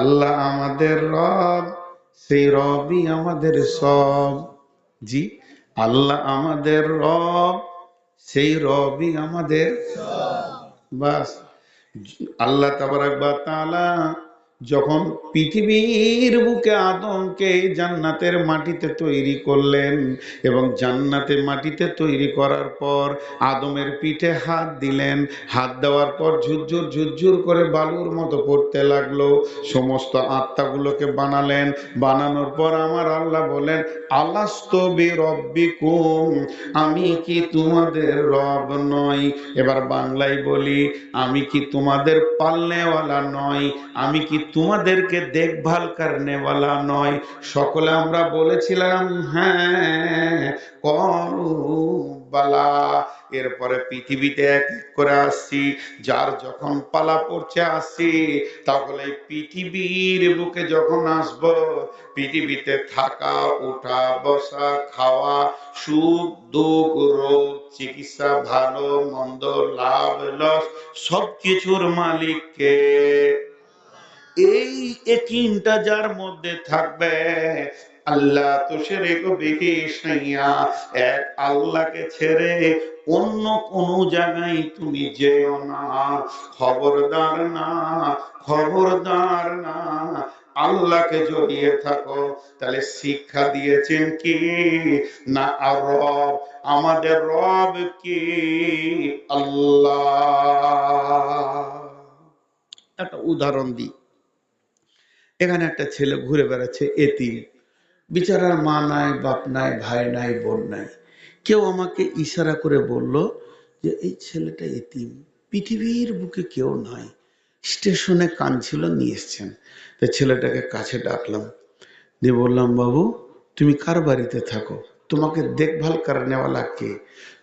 আল্লাহ আমাদের রব, সেই রবই আমাদের সব। জি, আল্লাহ আমাদের রব, সেই রবই আমাদের বাস। আল্লাহ তাবারাক ওয়া তাআলা যখন পৃথিবীর বুকে আদমকে জান্নাতের মাটিতে তৈরি করলেন এবং জান্নাতের মাটিতে তৈরি করার পর আদমের পিঠে হাত দিলেন, হাত দেওয়ার পর ঝুরঝুর ঝুরঝুর করে বালুর মতো পড়তে লাগলো, সমস্ত আত্মাগুলোকে বানালেন। বানানোর পর আমার আল্লাহ বলেন, আলাস্তু বিরব্বিকুম, আমি কি তোমাদের রব নই? এবার বাংলায় বলি, আমি কি তোমাদের পালনেওয়ালা নই? আমি কি তোমাদেরকে দেখভাল করনেওয়ালা নই? সকলে আমরা বলেছিলাম হ্যাঁ, কলু বালা। এরপরে পৃথিবীতে এক এক করে আসছি, যার যখন পালা পড়ছে আসছি, তাহলে পৃথিবীর বুকে যখন আসব, পৃথিবীতে থাকা, উঠা, বসা, খাওয়া, সুখ দুঃখ, রোগ, চিকিৎসা, ভালো মন্দ, লাভ লস, সবকিছুর মালিককে। এই একিনটা যার মধ্যে থাকবে, আল্লাহ তুশরিক বিহি শাইয়া, এক আল্লাহকে ছেড়ে অন্য কোন জায়গায় তুমি যেও না। খবরদার না, খবরদার না। আল্লাহকে জড়িয়ে থাকো। তাহলে শিক্ষা দিয়েছেন কি না? আর রব, আমাদের রব কি? আল্লাহ। একটা উদাহরণ দিই। এখানে একটা ছেলে ঘুরে বেড়াচ্ছে, এতিম, বিচারার মা নাই, বাপ নাই, ভাই নাই, বোন নাই। কেউ আমাকে ইশারা করে বলল যে এই ছেলেটা এতিম, পৃথিবীর বুকে কেউ নাই, স্টেশনে কাঁদছিল, নিয়ে এসছেন। তো ছেলেটাকে কাছে ডাকলাম, দিয়ে বললাম, বাবু তুমি কার বাড়িতে থাকো? তোমাকে দেখভাল করনেওয়ালা কে?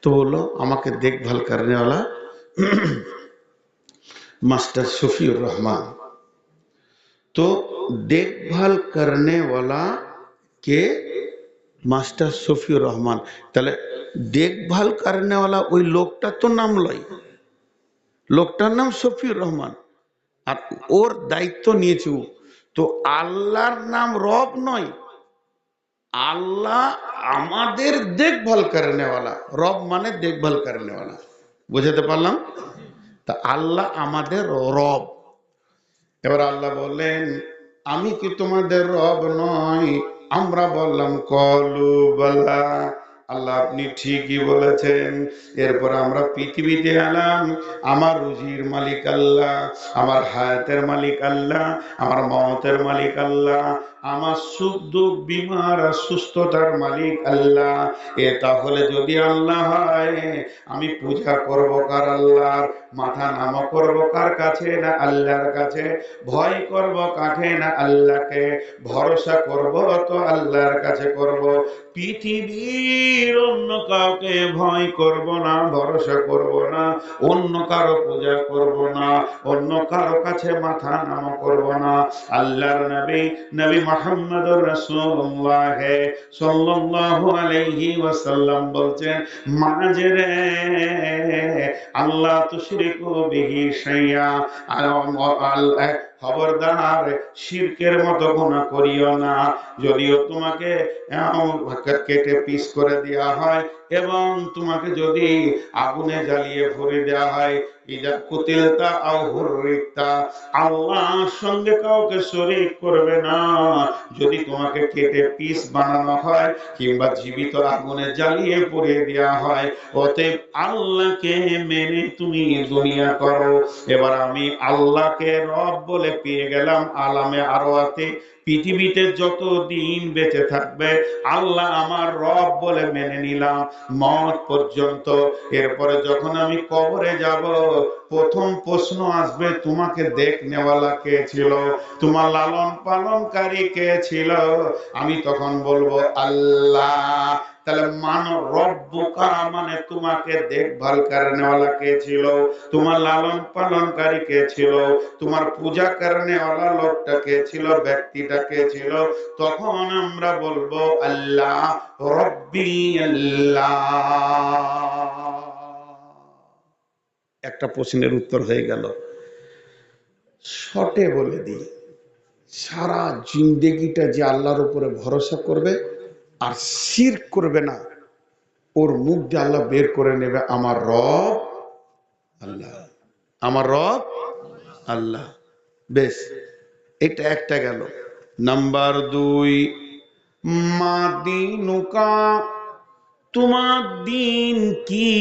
তো বললো, আমাকে দেখভাল করনেওয়ালা মাস্টার শফিউর রহমান। तो देखभाल करने वाला के মাস্টার শফিউর রহমান। তাহলে দেখভাল করনে वाला ওই লোকটা তো নাম লয়, লোকটার নাম শফিউর রহমান, আর ওর দায়িত্ব নিয়েছে ও। তো আল্লাহর নাম রব নয়, আল্লাহ আমাদের দেখভাল করনে वाला। রব মানে দেখভাল করনে वाला। বুঝাতে পারলাম? তা আল্লাহ আমাদের রব। এবার আল্লাহ বললেন, আমি কি তোমাদের রব নই? আমরা বললাম কলু বালা। আল্লাহ আপনি ঠিকই বলেছেন। এরপর আমরা পৃথিবীতে এলাম, আমার রুজির মালিক আল্লাহ, আমার হায়াতের মালিক আল্লাহ, আমার মওতের মালিক আল্লাহ, আমার সুখ দুঃখ বিমার সুস্থতার মালিক আল্লাহ। এ তাহলে যদি আল্লাহ হয়, আমি পূজা করব কার? আল্লাহর। মাথা নাম করব কার কাছে? না আল্লাহর কাছে। ভয় করব কাকে? না আল্লাহকে। ভরসা করব তো আল্লাহর কাছে করব। পৃথিবীর অন্য কাউকে ভয় করব না, ভরসা করব না, অন্য কারো পূজা করব না, অন্য কারো কাছে মাথা নাম করব না। আল্লাহর নবী, নবী মুহাম্মদুর রাসূলুল্লাহ সাল্লাল্লাহু আলাইহি ওয়াসাল্লাম বলছেন, মাঝরে আল্লাহ তুশরিকু বিহি শাইয়া, খবরদার শিরকের মতো গুনাহ করিও না। যদিও তোমাকে কেটে পিস করে দেওয়া হয় এবং তোমাকে যদি আগুনে জ্বালিয়ে ভরে দেওয়া হয়, ইদা কুতিলতা আও হুররিতা, আল্লাহর সঙ্গে কাউকে শরীক করবে না। যদি তোমাকে কেটে পিস বানানো হয় কিংবা জীবিত আগুনে জ্বালিয়ে পুড়িয়ে দেওয়া হয়, অতএব আল্লাহকে মেনে তুমি দুনিয়া করো। এবার আমি আল্লাহকে রব বলে পেয়ে গেলাম আলামে আরওয়াতে। পৃথিবীতে যত দিন বেঁচে থাকবে আল্লাহ আমার রব বলে মেনে নিলাম মওত পর্যন্ত। এরপরে যখন আমি কবরে যাব, প্রথম প্রশ্ন আসবে, তোমাকে দেখনেওয়ালা কে ছিল? তোমার লালন পালনকারী কে ছিল? আমি তখন বলবো আল্লাহ। তাহলে মানো রব্বুকা মানে তোমাকে দেখভাল করনেওয়ালা কে ছিল? তোমার লালন পালনকারী কে ছিল? তোমার পূজা করনেওয়ালা লোকটা কে ছিল? ব্যক্তিটা কে ছিল? তখন আমরা বলবো আল্লাহ, রব্বি আল্লাহ। একটা প্রশ্নের উত্তর হয়ে গেল। শর্টে বলে দিই, সারা জিন্দেগিটা যে আল্লাহর উপরে ভরসা করবে আর শিরক করবে না, ওর মুখ দিয়ে আল্লাহ বের করে নেবে আমার রব আল্লাহ, আমার রব আল্লাহ। বেশ, এটা একটা গেল। নাম্বার 2, মা দিনুকা, তোমার দিন কি?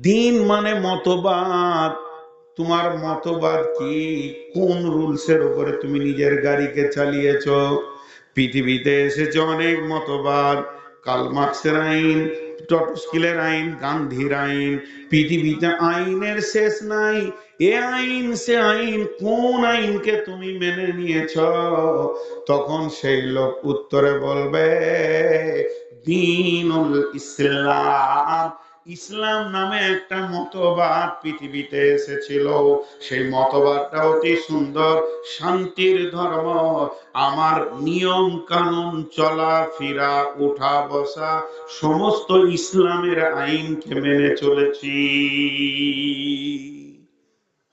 দিন মানে মতবাদ। তোমার মতবাদ কি? কোন রুলসের উপরে তুমি নিজের গাড়িকে চালিয়েছ? পৃথিবীতে এসেছে অনেক মতবাদ, কার্ল মার্কসের আইন, টটস্কিলের আইন, গান্ধীর আইন। পৃথিবীতে আইনের শেষ নাই, এ আইন সে আইন, কোন আইনকে তুমি মেনে নিয়েছ? তখন সেই লোক উত্তরে বলবে দীনুল ইসলাম। ইসলাম নামে একটা মতবাদ পৃথিবীতে এসেছিল, সেই মতবাদটা অতি সুন্দর, শান্তির ধর্ম। আমার নিয়ম কানুন, চলাফেরা, উঠা বসা, সমস্ত ইসলামের আইনকে মেনে চলেছি।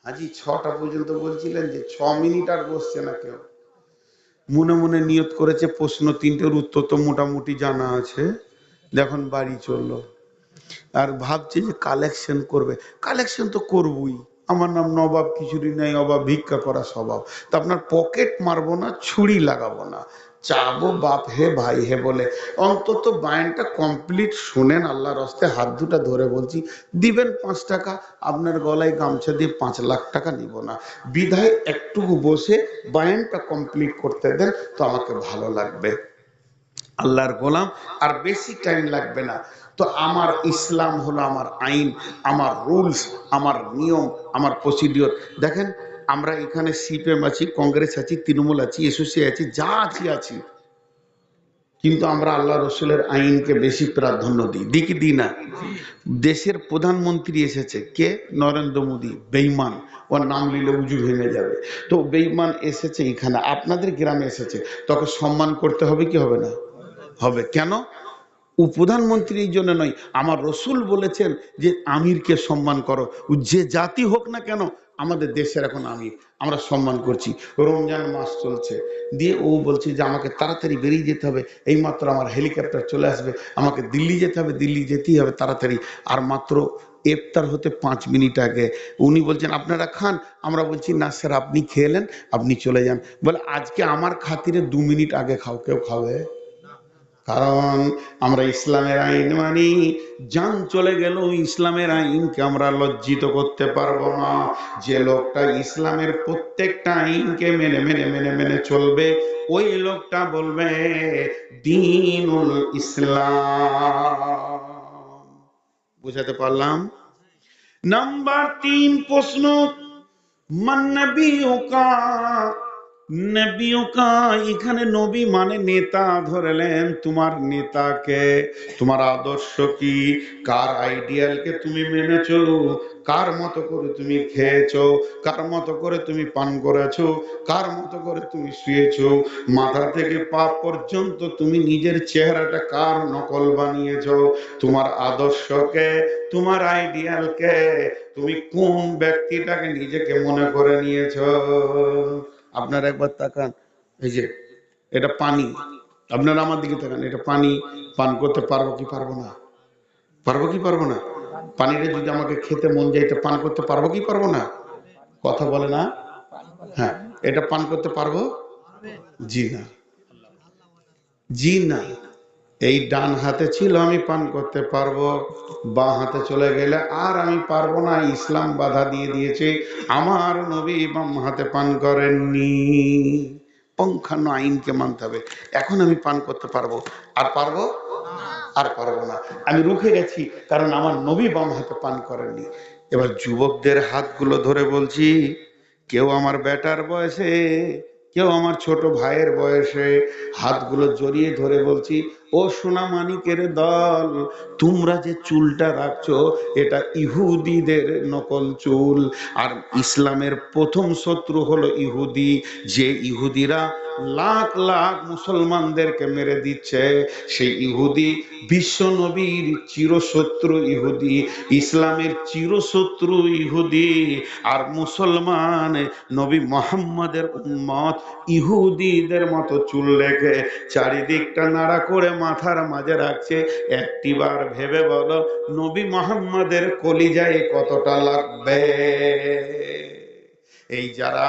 হাজি 6টা পর্যন্ত বলছিলেন যে 6 মিনিট আর বসছে না কেউ। মনে মনে নিয়ত করেছে প্রশ্ন 3টের উত্তর তো মোটামুটি জানা আছে, দেখুন বাড়ি চললো। আর ভাবছে যে কালেকশন করবে, কালেকশন তো করবই, আমার নাম নবাব কিছুরই নাই, অবাব ভিক্ষা করা স্বভাব। তো আপনার পকেট মারবো না, ছুরি লাগাবো না, চাবো বাপ হে ভাই হে বলে। অন্তত বায়ানটা কমপ্লিট শুনেন, আল্লাহর হস্তে হাত দুটা ধরে বলছি, দিবেন 5 টাকা, আপনার গলায় গামছা দিয়ে 5 লাখ টাকা নিব না, বিধায় একটুকু বসে বায়ানটা কমপ্লিট করতে দেন, তো আমাকে ভালো লাগবে। আল্লাহর গোলাম, আর বেশি টাইম লাগবে না। তো আমার ইসলাম হলো আমার আইন, আমার রুলস, আমার নিয়ম, আমার প্রসিডিওর। দেখেন, আমরা এখানে সিপিএম আছি, কংগ্রেস আছি, তৃণমূল আছি, এসোসি আছি, যা আছি, কিন্তু আমরা আল্লাহ রসুলের আইনকে বেশি প্রাধান্য দিই কি দিই না? দেশের প্রধানমন্ত্রী এসেছে, কে? নরেন্দ্র মোদী, বেঈমান, ওর নাম নিলে উজু ভেঙে যাবে। তো বেঈমান এসেছে এখানে, আপনাদের গ্রামে এসেছে, তোকে সম্মান করতে হবে কি হবে না? হবে। কেন? ও প্রধানমন্ত্রী এই জন্য নয়, আমার রসুল বলেছেন যে আমিরকে সম্মান করো, ও যে জাতি হোক না কেন, আমাদের দেশের এখন আমির, আমরা সম্মান করছি। রমজান মাস চলছে, দিয়ে ও বলছে যে আমাকে তাড়াতাড়ি বেরিয়ে যেতে হবে, এইমাত্র আমার হেলিকপ্টার চলে আসবে, আমাকে দিল্লি যেতে হবে, দিল্লি যেতেই হবে তাড়াতাড়ি। আর মাত্র ইফতার হতে 5 মিনিট আগে উনি বলছেন আপনারা খান, আমরা বলছি না স্যার আপনি খেলেন, আপনি চলে যান। বলে আজকে আমার খাতিরে 2 মিনিট আগে খাও, কেউ খাবে? কারণ আমরা ইসলামের আইন মানি, জান চলে গেল ইসলামের আইনকে আমরা লজ্জিত করতে পারবো না। যে লোকটা ইসলামের প্রত্যেকটা আইনকে মেনে মেনে মেনে মেনে চলবে, ওই লোকটা বলবে দ্বীনুল ইসলাম। বুঝাতে পারলাম? নাম্বার 3 প্রশ্ন, মান নবিয়ুকা, নবিয়ুকা, এখানে নবী মানে নেতা ধরলেন, তোমার নেতাকে, তোমার আদর্শ কি, কার আইডিয়ালকে তুমি মেনেছো, কার মতো করে তুমি খেয়েছো, কার মতো করে তুমি পান করেছো, কার মতো করে তুমি শুয়েছো, মাথা থেকে পা পর্যন্ত তুমি নিজের চেহারাটা কার নকল বানিয়েছো, তোমার আদর্শকে, তোমার আইডিয়ালকে, তুমি কোন ব্যক্তিটাকে নিজেকে মনে করে নিয়েছো। আপনারা একবার তাকান, এই যে এটা পানি, আপনারা আমার দিকে তাকান, এটা পানি, পান করতে পারবো কি পারবো না? পারবো কি পারবো না? পানিটা যদি আমাকে খেতে মন যায়, এটা পান করতে পারবো কি পারবো না? কথা বলে না? হ্যাঁ, এটা পান করতে পারবো? জি না, জি না। এই ডান হাতে ছিল আমি পান করতে পারবো, বাঁ হাতে চলে গেলে আর আমি পারবো না, ইসলাম বাধা দিয়ে দিয়েছে। আমার নবী বাম হাতে পান করেননি, পঙ্খান্ন আইনকে মানতে হবে। এখন আমি পান করতে পারবো, আর পারবো? আর পারবো না, আমি রুখে গেছি, কারণ আমার নবী বাম হাতে পান করেননি। এবার যুবকদের হাতগুলো ধরে বলছি, কেউ আমার বেটার বয়সে, কেউ আমার ছোট ভাইয়ের বয়সে, হাতগুলো জড়িয়ে ধরে বলছি, ও সোনা মানিকের দল, তোমরা যে চুলটা রাখছো এটা ইহুদিদের নকল চুল। আর ইসলামের প্রথম শত্রু হলো ইহুদি, যে ইহুদিরা লাখ লাখ মুসলমানদেরকে মেরে দিচ্ছে। সেই ইহুদি বিশ্ব নবীর চিরশত্রু ইহুদি, ইসলামের চিরশত্রু ইহুদি, আর মুসলমান নবী মোহাম্মদের উম্মত ইহুদিদের মতো চুল রেখে চারিদিকটা নাড়া করে মাথার মাঝে রাখছে। একটিবার ভেবে বলো নবী মোহাম্মদের কলিজায় কতটা লাগবে। এই যারা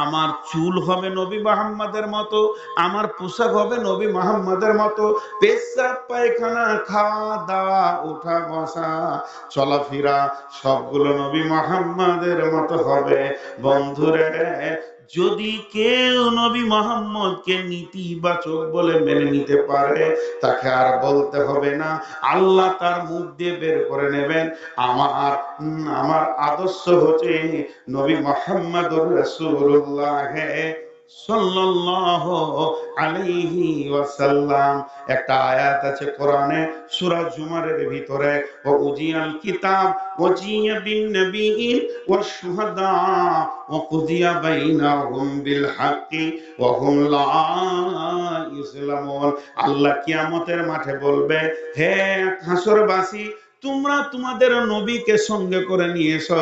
আমার চুল হবে নবী মুহাম্মদের মতো, আমার পোশাক হবে নবী মুহাম্মদের মতো, পেশাব পায়খানা খাওয়া দাওয়া ওঠা বসা চলাফেরা সবগুলো নবী মুহাম্মদের মতো হবে। বন্ধুরে, যদি কেউ নবী মুহাম্মদকে নীতিবাচক বলে মেনে নিতে পারে, তাকে আর বলতে হবে না, আল্লাহ তার মুখ দিয়ে বের করে নেবেন আমার আমার আদর্শ হচ্ছে নবী মুহাম্মদুর রাসূলুল্লাহ সাল্লাল্লাহু আলাইহি ওয়াসাল্লাম। একটা আয়াত আছে কোরআনে সূরা জুমারের ভিতরে, ও উজিয়াল কিতাব ওয়াজিয়া বিন নবিয়িন ওয়াশ শুহাদা ওয়া কুদিয়া বাইনাহুম বিল হাক্কি ওয়া হুম লা ইসলামুন। আল্লাহ কিয়ামতের মাঠে বলবে, হে হাসরবাসী, তোমরা তোমাদের নবীকে সঙ্গে করে নিয়ে এসো,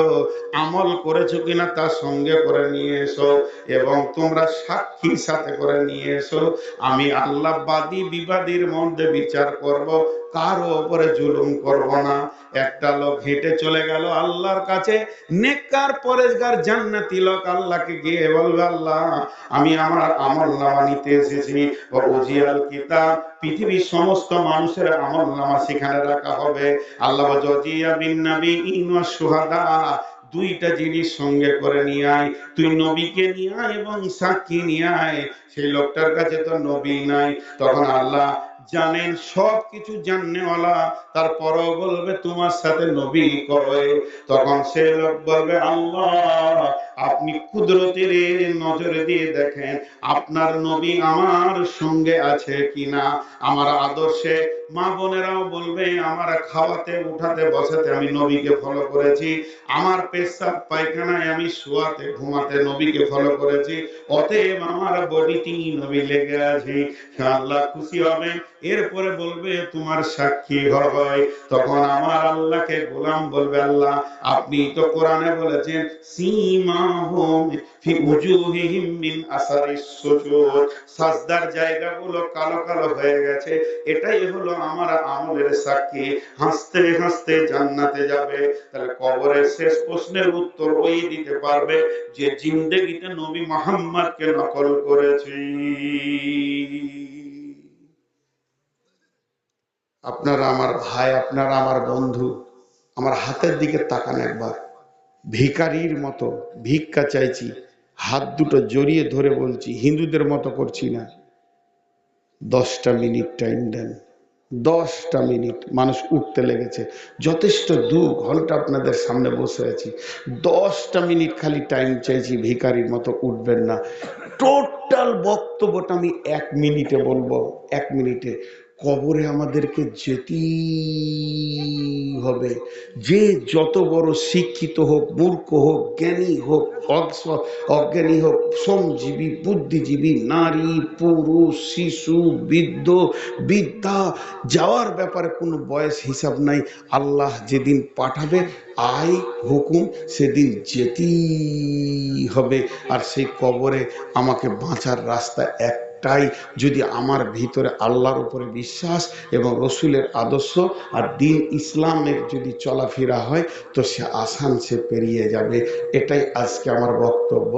আমল করেছো কিনা তার সঙ্গে করে নিয়ে এসো, এবং তোমরা সাক্ষী সাথে করে নিয়ে এসো। আমি আল্লাহ বাদী বিবাদীর মধ্যে বিচার করব, কারো উপরে জুলুম করব না। একটা লোক হেঁটে চলে গেল আল্লাহর কাছে, নেককার পরেজগার জান্নাতি লোক, আল্লাহকে গিয়ে বলবে, আল্লাহ আমি আমার আমল নামা নিতে এসেছি। ও উজিয়াল কিতাব, পৃথিবীর সমস্ত মানুষের আমল নামা সেখানে রাখা হবে। আল্লাহ ওয়াজিয়া বিন নবিয়িন ওয়াশ শুহাদা, দুইটা জিনিস সঙ্গে করে নিয়ে আয়, তুই নবীকে নিয়ে আয় এবং সাক্ষী নিয়ে আয়। সেই লোকটার কাছে তো নবী নাই। তখন আল্লাহ জানেন, সব কিছু জাননেওয়ালা, তারপরও বলবে তোমার সাথে নবী কয়। তখন সে লোক বলবে, আল্লাহ আপনি কুদরতের নজরে দিয়ে দেখেন আপনার নবী আমার সঙ্গে আছে কিনা। আমার আদর্শে মা বোনেরাও বলবে, আমার খাওয়াতে উঠাতে বসাতে আমি নবীকে ফলো করেছি, আমার পেশাব পায়খানায় আমি শোয়াতে ঘুমাতে নবীকে ফলো করেছি, অতএব আমার বডিতেই নবী লেগে আছে। আল্লাহ খুশি হবে, এরপরে বলবে তোমার সাক্ষী হয়। তখন আমার আল্লাহকে গোলাম বলবে, আল্লাহ আপনি তো কোরআনে বলেছেন সীমাহুম ফি উজুহিহিম মিন আসারিস সুজুদ, সাজদার জায়গাগুলো কালো কালো হয়ে গেছে, এটাই হলো আমার আমলের সাক্ষী। হাসতে হাসতে জান্নাতে যাবে। তাহলে কবরের শেষ প্রশ্নের উত্তর ওই দিতে পারবে যে জিন্দেগিতে নবী মুহাম্মদকে নকল করেছি। আপনারা আমার ভাই, আপনারা আমার বন্ধু, আমার হাতের দিকে তাকান একবার। ভিখারির মতো ভিক্ষা চাইছি, হাত দুটো জড়িয়ে ধরে বলছি, হিন্দুদের মতো করছি না। 10টা মিনিট টাইম দেন, 10টা মিনিট। মানুষ উঠতে লেগেছে, যথেষ্ট 2 ঘন্টা আপনাদের সামনে বসে আছি, 10টা মিনিট খালি টাইম চাইছি। ভিখারির মতো উঠবেন না। টোটাল বক্তব্যটা আমি 1 মিনিটে বলবো, 1 মিনিটে। কবরে আমাদেরকে যেতেই হবে। যে যত বড় শিক্ষিত হোক, মূর্খ হোক, জ্ঞানী হোক, অজ্ঞানী হোক, শ্রমজীবী, বুদ্ধিজীবী, নারী পুরুষ, শিশু, বৃদ্ধ, বৃদ্ধা, যাওয়ার ব্যাপারে কোনো বয়স হিসাব নাই। আল্লাহ যেদিন পাঠাবে আয় হুকুম, সেদিন যেতেই হবে। আর সেই কবরে আমাকে বাঁচার রাস্তা একটাই, যদি আমার ভিতরে আল্লাহর উপরে বিশ্বাস এবং রসুলের আদর্শ আর দিন ইসলামের যদি চলাফেরা হয়, তো সে আসান, সে পেরিয়ে যাবে। এটাই আজকে আমার বক্তব্য।